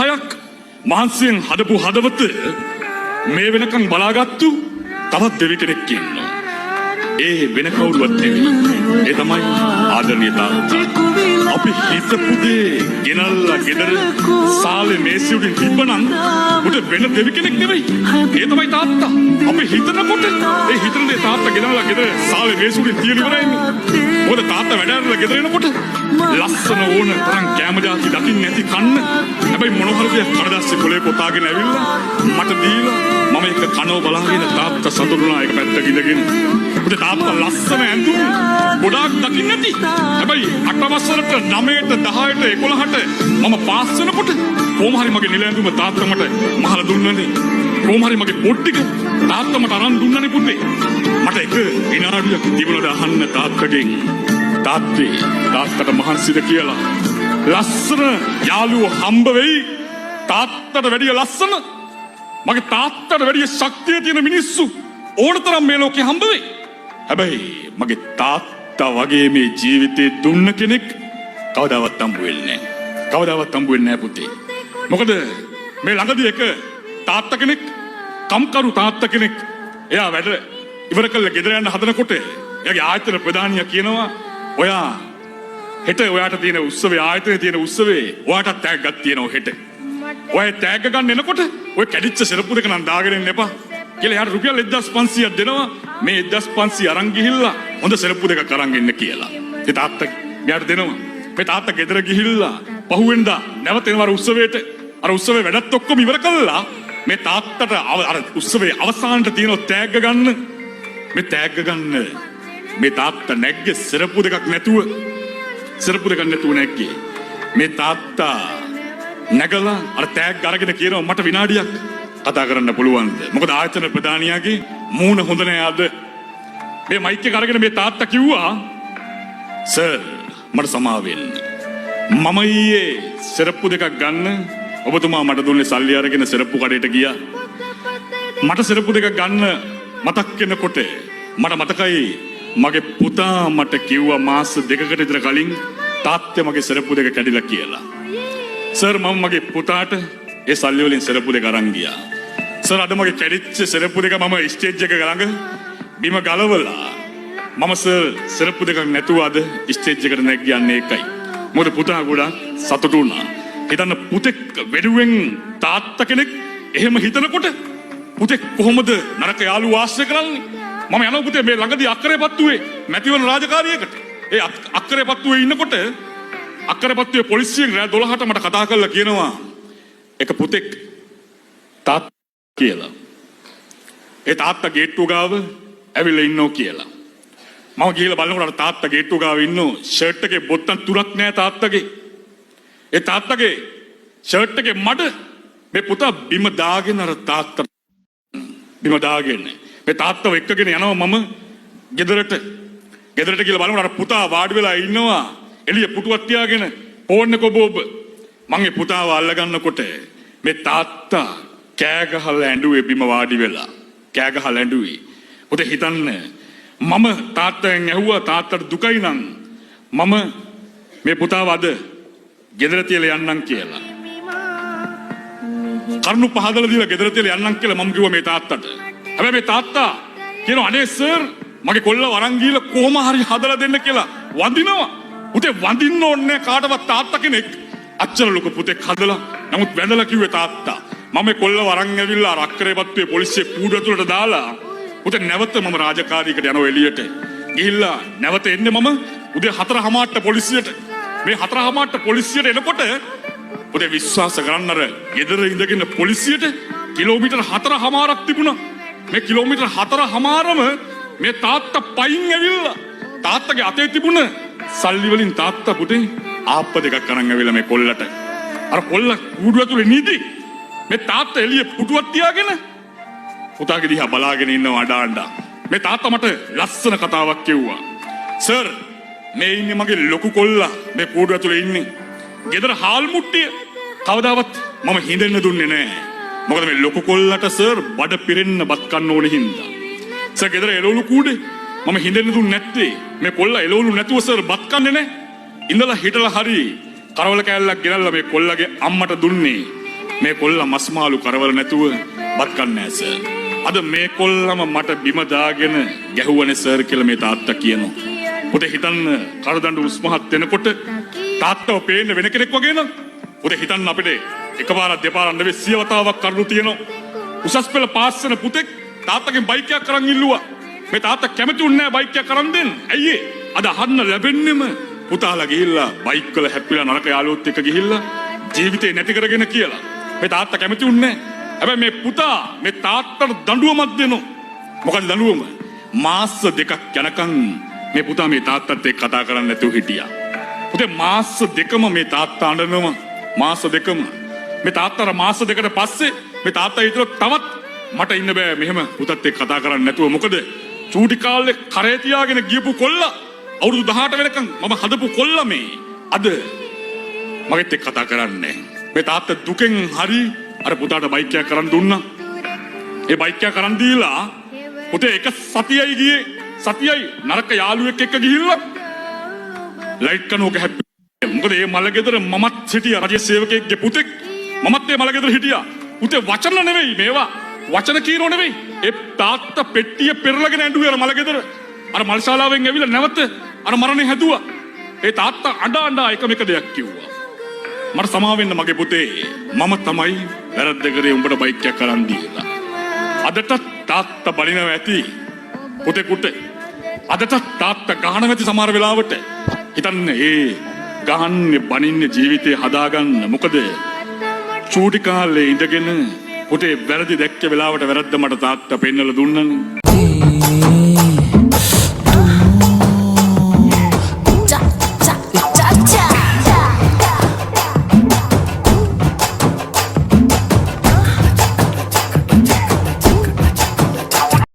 10ක් මහන්සියෙන් හදපු හදවත මේ වෙනකන් බලාගත්තු තවත් දෙවි කෙනෙක් ඉන්නවා. ඒ වෙන කවුරුවත් නෙවෙයි. ඒ තමයි ආදරණීය තාත්තා. අපි හිතපු දේ ගෙනල්ලා ගෙදර සාලේ මේසෙ උඩින් තිබ්බනම් උට වෙන දෙවි කෙනෙක් නෙවෙයි. ඒ තමයි තාත්තා. අපි හිතනකොට ඒ හිතන දේ තාත්තා ගෙනල්ලා ගෙදර සාලේ මේසෙ උඩින් තියලා ඉවරයි. මොකද තාත්තා වැඩ කරලා ගෙදර එනකොට ලස්සන ඕන තරම් කැම જાති දකින්න නැති කන්න. හැබැයි මොන හරි දෙයක් කඩදාසිය කොලේ පොතාගෙන ඇවිල්ලා මට දීලා මම එක කනව බලාගෙන තාත්තා සතුටුනා එක පැත්තක ඉඳගෙන. උට තාත්තා ලස්සන ඇඳුම් ගොඩාක් දකින්න නැති. හැබැයි 8 වසරට 9ට 10ට 11ට මම පාස් වෙනකොට කොහොම හරි මගේ නිල ඇඳුම තාත්තා මට මහලා දුන්නනේ. කොහොම හරි මගේ පොත් ටික තාත්තා මට අරන් දුන්නනේ පුතේ. මට එක විනාඩියක් තිබුණාද අහන්න තාත්තගෙන් තාත්තේ තාත්තට මහන්සිද කියලා. ලස්සන යාළුවෝ හම්බ වෙයි. තාත්තට වැඩිය ලස්සන මගේ තාත්තට වැඩිය ශක්තිය තියෙන මිනිස්සු ඕනතරම් මේ ලෝකේ හම්බ වෙයි. හැබැයි මගේ තාත්තා වගේ මේ ජීවිතේ දුන්න කෙනෙක් කවදාවත් හම්බ වෙන්නේ නැහැ. කවදාවත් හම්බ වෙන්නේ නැහැ පුතේ. මොකද මේ ළඟදී එක තාත්තා කෙනෙක් කම්කරු තාත්තා කෙනෙක් එයා වැඩ ඉවර කළා ගෙදර යන්න හදනකොට එයාගේ ආයතන ප්‍රධානියා කියනවා ඔයා හෙට ඔයාට තියෙන උත්සවයේ ආයතනයේ තියෙන උත්සවේ ඔයාට තෑග්ගක් තියෙනවා හෙට. ඔය තෑග්ග ගන්න එනකොට ඔය කැඩිච්ච සෙරප්පු දෙක නම් දාගෙන එන්න එපා කියලා එයාට රුපියල් 1500ක් දෙනවා. මේ 1500 අරන් ගිහිල්ලා හොඳ සෙරප්පු දෙකක් අරන් එන්න කියලා. ඒ තාත්තා මෙයාට දෙනවා. මේ තාත්තා ගෙදර ගිහිල්ලා පහුවෙන්දා නැවත එනවා උත්සවයට. අර උත්සවේ වැඩත් ඔක්කොම ඉවර කළා. මේ තාත්තට අර උත්සවේ අවසානට තියෙන තෑග්ග ගන්න මේ තෑග්ග ගන්න මේ තාත්තා නැග්ගේ සෙරප්පු දෙකක් නැතුව නැග්ගේ. මේ තාත්තා නැගලා අර තෑග්ග අරගෙන කියනවා මට විනාඩියක් කතා කරන්න පුළුවන්ද? මොකද ආයතන ප්‍රධානියාගේ මූණ හොඳ නෑ අද. මේ මයික් එක අරගෙන මේ තාත්තා කිව්වා සර් මට සමාව වෙන්න. මම ඊයේ සෙරප්පු දෙකක් ගන්න ඔබතුමා මට දුන්නේ සල්ලි අරගෙන සෙරප්පු කඩේට ගියා. මට සෙරප්පු දෙකක් ගන්න මතක් වෙනකොට මට මතකයි මගේ පුතා මට කිව්වා මාස දෙකකට විතර කලින් තාත්තේ මගේ සෙරප්පු දෙක කැඩිලා කියලා. සර් මම මගේ පුතාට ඒ සල්ලි වලින් සෙරප්පු දෙක අරන් ගියා. සර් අද මගේ කැඩිච්ච සෙරප්පු දෙක මම ස්ටේජ් එක ළඟ බිම ගලවලා මම සර් සෙරප්පු දෙකක් නැතුව අද ස්ටේජ් එකට නැග යන්නේ ඒකයි. මොකද පුතා ගොඩක් සතුටු වුණා. හිතන්න පුතෙක් වෙනුවෙන් තාත්තා කෙනෙක් එහෙම හිතනකොට පුතෙක් කොහොමද නරක යාළුවෝ ආශ්‍රය කරන්නේ? මම යනවා පුතේ මේ ළඟදී අක්කරේපත්තුවේ මැතිවරණ රාජකාරියකට. ඒ අක්කරේපත්තුවේ ඉන්නකොට අක්කරේපත්තුවේ පොලිසියෙන් රෑ 12ට මට කතා කරලා කියනවා එක පුතෙක් තාත්තා කියලා. ඒ තාත්තා ගේට්ටුව ගාව ඇවිල්ලා ඉන්නෝ කියලා. මම ගිහලා බලනකොට අර තාත්තා ගේට්ටුව ගාව ඉන්නෝ ෂර්ට් එකේ බොත්තම් තුනක් නෑ තාත්තගේ. ඒ තාත්තගේ ෂර්ට් එකේ මඩ මේ පුතා බිම දාගෙන අර තාත්තා බිම දාගෙන මේ තාත්තව එක්කගෙන යනවා මම ගෙදරට කියලා බලනකොට අර පුතා වාඩි වෙලා ඉන්නවා එළිය පුටුවක් තියාගෙන ෆෝන් එක ඔබ මම ඒ පුතාව අල්ල ගන්නකොට මේ තාත්තා කෑ ගහලා ඇඬුවේ බිම වාඩි වෙලා කෑ ගහලා ඇඬුවේ. පුතේ හිතන්න මම තාත්තෙන් ඇහුවා තාත්තට දුකයි නම් මම මේ පුතාව අද ගෙදර තියලා යන්නම් කියලා. කරුණු පහදලා දීලා ගෙදර තියලා යන්නම් කියලා මම කිව්වා මේ තාත්තට. හැබැයි මේ තාත්තා කියනවා අනේ සර් මගේ කොල්ලව අරන් ගිහලා කොහොම හරි හදලා දෙන්න කියලා වඳිනවා. පුතේ වඳින්න ඕනේ කාටවත් තාත්තා කෙනෙක්. අච්චර ලොකු පුතෙක් හදලා නමුත් වැඳලා කිව්වේ තාත්තා මම මේ කොල්ලව අරන් ඇවිල්ලා අක්කරේපත්තුවේ පොලිසිය කූඩුව ඇතුළට දාලා පුතේ නැවත මම රාජකාරියකට යනවා එළියට. ගිහිල්ලා නැවත එන්නේ මම උදේ 4:00ට පොලිසියට. මේ 4:00ට පොලිසියට එනකොට පුතේ විශ්වාස කරන්න අර ගෙදර ඉඳගෙන පොලිසියට කිලෝමීටර් 4:00ක් තිබුණා. මේ කිලෝමීටර් 4:00ම මේ තාත්තා පයින් ඇවිල්ලා තාත්තගේ අතේ තිබුණ සල්ලි වලින් තාත්තා පුතේ ආප්ප දෙකක් අරන් ඇවිල්ලා මේ කොල්ලට අර කොල්ල කූඩුව ඇතුලේ නිදි මේ තාත්තා එළිය පුටුවක් තියාගෙන පුතාගේ දිහා බලාගෙන ඉන්නවා අඬ. මේ තාත්තා මට ලස්සන කතාවක් කිව්වා. සර් මේ ඉන්නේ මගේ ලොකු කොල්ලා මේ කූඩුව ඇතුලේ ඉන්නේ. ගෙදර හාල් මුට්ටිය කවදාවත් මම හිඳෙන්න දුන්නේ නැහැ. මොකද මේ ලොකු කොල්ලට සර් බඩ පිරෙන්න බත් කන්න ඕනේ හින්දා. සර් ගෙදර එළවලු කූඩේ මම හිඳෙන්න දුන්නේ නැත්තේ මේ කොල්ලා එළවලු නැතුව සර් බත් කන්නේ නැහැ. ඉඳලා හිටලා හරි කරවල කෑල්ලක් ගෙනල්ලා මේ කොල්ලගේ අම්මට දුන්නේ. මේ කොල්ලා මස් මාළු කරවල නැතුව බත් කන්නේ නැහැ සර්. අද මේ කොල්ලම මට බිම දාගෙන ගැහුවනේ සර් කියලා මේ තාත්තා කියනවා. පුතේ හිතන්න කරදඬු උස්මහත් වෙනකොට තාත්තව පේන්න වෙන කෙනෙක් වගේ නේද? පුතේ හිතන්න අපිට එකපාරක් දෙපාරක් නෙවෙයි 100 වතාවක් කරුණු තියෙනවා. උසස් පෙළ පාස් වෙන පුතෙක් තාත්තගෙන් බයික් එකක් අරන් ඉල්ලුවා. මේ තාත්තා කැමති උන්නේ නැහැ බයික් එකක් අරන් දෙන්න. ඇයි ඒ? අද අහන්න ලැබෙන්නෙම පුතාලා ගිහිල්ලා බයික් වල හැප්පිලා නරක යාළුවොත් එක්ක ගිහිල්ලා ජීවිතේ නැති කරගෙන කියලා. මේ තාත්තා කැමති උන්නේ නැහැ. හැබැයි මේ පුතා මේ තාත්තට දඬුවමක් දෙනවා. මොකද දඬුවම? මාස දෙකක් යනකම් මේ පුතා මේ තාත්තත් එක්ක කතා කරන්නේ නැතුව හිටියා. පුතේ මාස දෙකම මේ තාත්තා අඬනවා. මාස දෙකම. මේ තාත්තට මාස දෙකට පස්සේ මේ තාත්තා හිතුවා තවත් මට ඉන්න බෑ මෙහෙම පුතත් එක්ක කතා කරන්නේ නැතුව. මොකද චූටි කාලේ කරේ තියාගෙන ගියපු කොල්ලා අවුරුදු 18 වෙනකම් මම හදපු කොල්ලා මේ අද මගෙත් එක්ක කතා කරන්නේ. මේ තාත්තා දුකෙන් හරි අර පුතාට බයික් එකක් කරන් දුන්නා. ඒ බයික් එක කරන් දීලා පුතේ එක සතියයි ගියේ. සතියයි නරක යාළුවෙක් එක්ක ගිහිල්ලා ලයිට් කනෝක හැප්පි. මොකද මේ මල ගෙදර මමත් හිටියා රජ සේවකයෙක්ගේ පුතෙක්. මමත් මේ මල ගෙදර හිටියා. පුතේ වචන නෙවෙයි මේවා. වචන කීරෝ නෙවෙයි. ඒ තාත්තා පෙට්ටිය පෙරලගෙන ඇඬුවේ අර මල ගෙදර. අර මල්ශාලාවෙන් ඇවිල්ලා නැවත අර මරණේ හැදුවා. ඒ තාත්තා අඬ එකම එක දෙයක් කිව්වා. මට සමා වෙන්න මගේ පුතේ. මම තමයි වැරද්ද කරේ උඹට බයික් එකක් අරන් දීලා. අදට තාත්තා බලිනවා ඇති. පුතේකට අදට තාත්තා ගහනවා ඇති සමහර වෙලාවට. හිතන්න ඒ ගහන්නේ බනින්නේ ජීවිතේ හදාගන්න. මොකද චූටි කාලේ ඉඳගෙන පුතේ වැරදි දැක්ක වෙලාවට වැරද්ද මට තාත්තා පෙන්නලා දුන්නනේ.